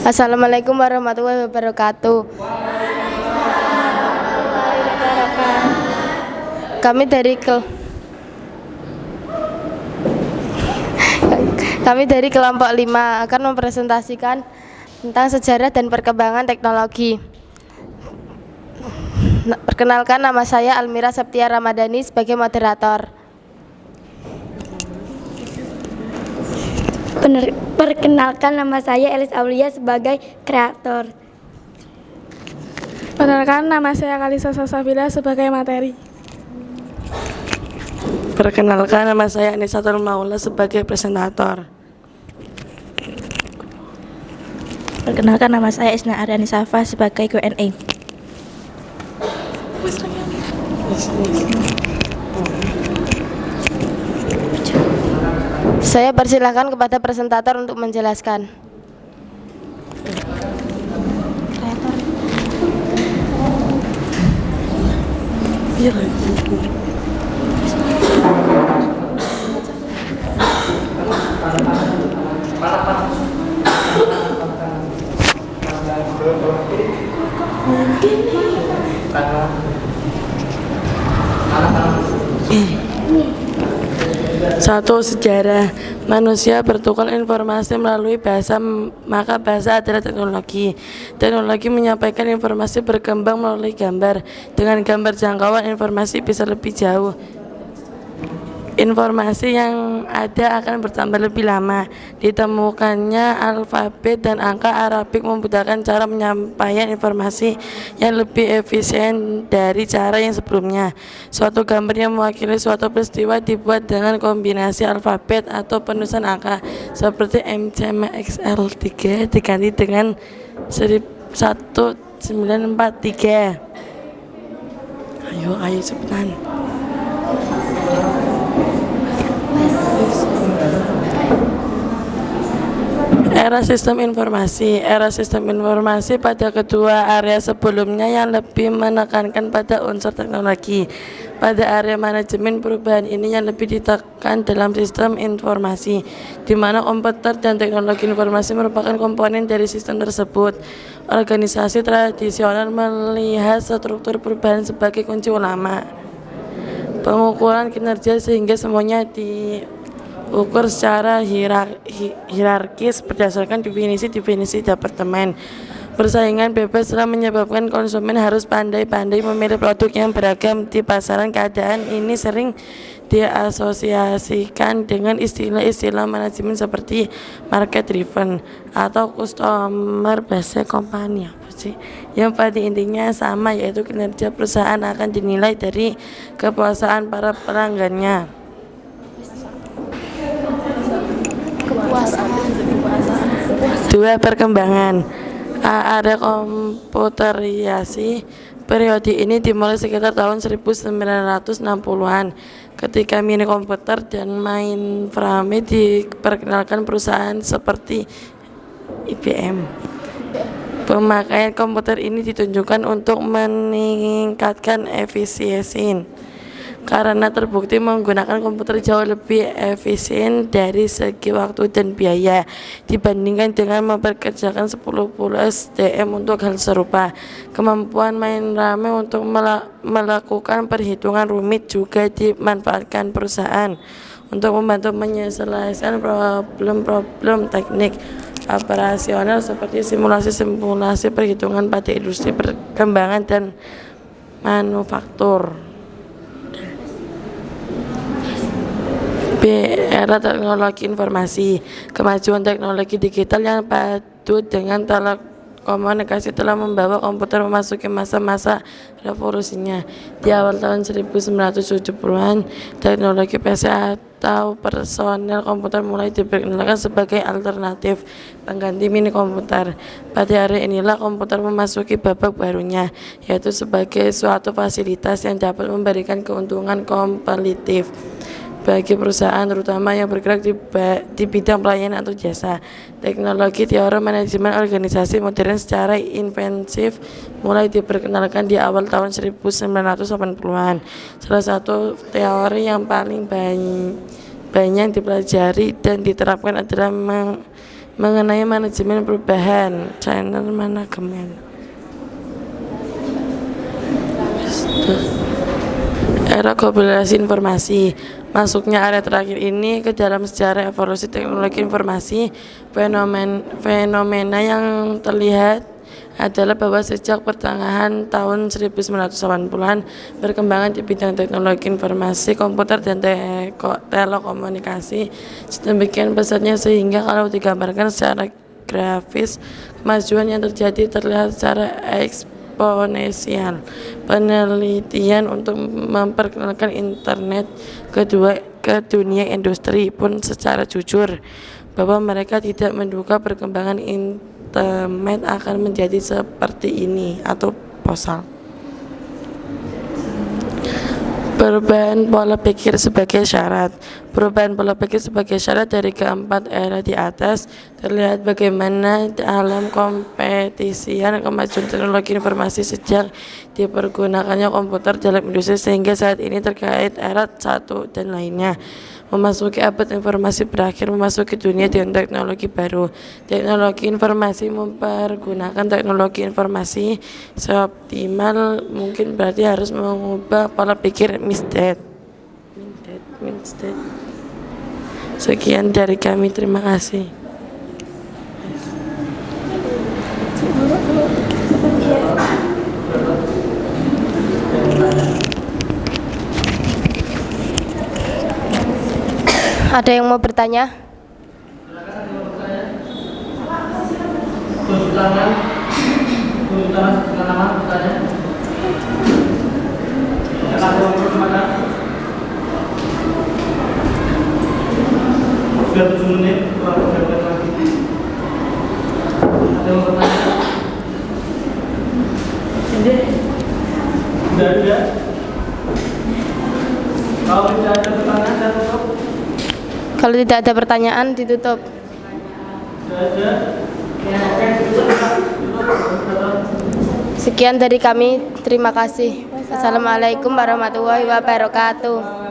Assalamualaikum warahmatullahi wabarakatuh. Kami dari kelompok 5 akan mempresentasikan tentang sejarah dan perkembangan teknologi. Perkenalkan, nama saya Almira Septia Ramadhani sebagai moderator. Perkenalkan, nama saya Elis Aulia sebagai kreator. Perkenalkan, nama saya Kalisa Sasabila sebagai materi. Perkenalkan, nama saya Anisatul Maula sebagai presentator. Perkenalkan, nama saya Isna Aryani Safa sebagai Q&A. Saya persilahkan kepada presentator untuk menjelaskan. Satu, sejarah. Manusia bertukar informasi melalui bahasa, maka bahasa adalah teknologi. Teknologi menyampaikan informasi berkembang melalui gambar. Dengan gambar jangkauan informasi bisa lebih jauh. Informasi yang ada akan bertambah lebih lama. Ditemukannya alfabet dan angka Arabik memudahkan cara penyampaian informasi yang lebih efisien dari cara yang sebelumnya. Suatu gambar yang mewakili suatu peristiwa dibuat dengan kombinasi alfabet atau penulisan angka seperti MCMXL3 diganti dengan 1943. Ayo cepetan. Era sistem informasi. Era sistem informasi pada kedua area sebelumnya yang lebih menekankan pada unsur teknologi. Pada area manajemen, perubahan ini yang lebih ditekan dalam sistem informasi, di mana komputer dan teknologi informasi merupakan komponen dari sistem tersebut. Organisasi tradisional melihat struktur perubahan sebagai kunci utama. Pengukuran kinerja sehingga semuanya diukur secara hierarkis berdasarkan definisi departemen. Persaingan bebas telah menyebabkan konsumen harus pandai-pandai memilih produk yang beragam di pasaran. Keadaan ini sering diasosiasikan dengan istilah-istilah manajemen seperti market driven atau customer based company. Yang pada intinya sama, yaitu kinerja perusahaan akan dinilai dari kepuasan para pelanggannya. Dua, perkembangan. Area komputerisasi. Periode ini dimulai sekitar tahun 1960-an ketika mini komputer dan mainframe diperkenalkan perusahaan seperti IBM. Pemakaian komputer ini ditunjukkan untuk meningkatkan efisiensi karena terbukti menggunakan komputer jauh lebih efisien dari segi waktu dan biaya dibandingkan dengan mempekerjakan 10 SDM untuk hal serupa. Kemampuan mainframe untuk melakukan perhitungan rumit juga dimanfaatkan perusahaan untuk membantu menyelesaikan problem-problem teknik operasional seperti simulasi perhitungan pada industri perkembangan dan manufaktur. B. Era teknologi informasi. Kemajuan teknologi digital yang padu dengan telekomunikasi telah membawa komputer memasuki masa-masa revolusinya. Di awal tahun 1970-an, teknologi PC atau personel komputer mulai diperkenalkan sebagai alternatif pengganti mini komputer. Pada hari inilah komputer memasuki babak barunya, yaitu sebagai suatu fasilitas yang dapat memberikan keuntungan kompetitif bagi perusahaan, terutama yang bergerak di bidang pelayanan atau jasa. Teknologi teori manajemen organisasi modern secara intensif mulai diperkenalkan di awal tahun 1980-an. Salah satu teori yang paling banyak dipelajari dan diterapkan adalah mengenai manajemen perubahan, channel manajemen. Era globalisasi informasi. Masuknya area terakhir ini ke dalam sejarah evolusi teknologi informasi. Fenomena yang terlihat adalah bahwa sejak pertengahan tahun 1980-an perkembangan di bidang teknologi informasi, komputer dan telekomunikasi sedemikian pesatnya sehingga kalau digambarkan secara grafis kemajuan yang terjadi terlihat secara eksponensial. Penelitian untuk memperkenalkan internet ke dunia industri pun secara jujur bahwa mereka tidak menduga perkembangan internet akan menjadi seperti ini atau posal. Perubahan pola pikir sebagai syarat. Perubahan pola pikir sebagai syarat dari keempat era di atas terlihat bagaimana dalam kompetisian kemajuan teknologi informasi sejak dipergunakannya komputer dalam industri sehingga saat ini terkait era 1 dan lainnya. Memasuki abad informasi berakhir memasuki dunia dengan teknologi baru. Teknologi informasi mempergunakan teknologi informasi seoptimal mungkin berarti harus mengubah pola pikir misdet. Sekian dari kami, terima kasih. Ada yang mau bertanya? Sudah 7 menit, kurang berapa lagi? Ada yang bertanya? Sudah ada? Kalau tidak ada pertanyaan, saya tutup. Kalau tidak ada pertanyaan, ditutup. Sudah ada? Oke, tutup. Sekian dari kami, terima kasih. Assalamualaikum warahmatullahi wabarakatuh.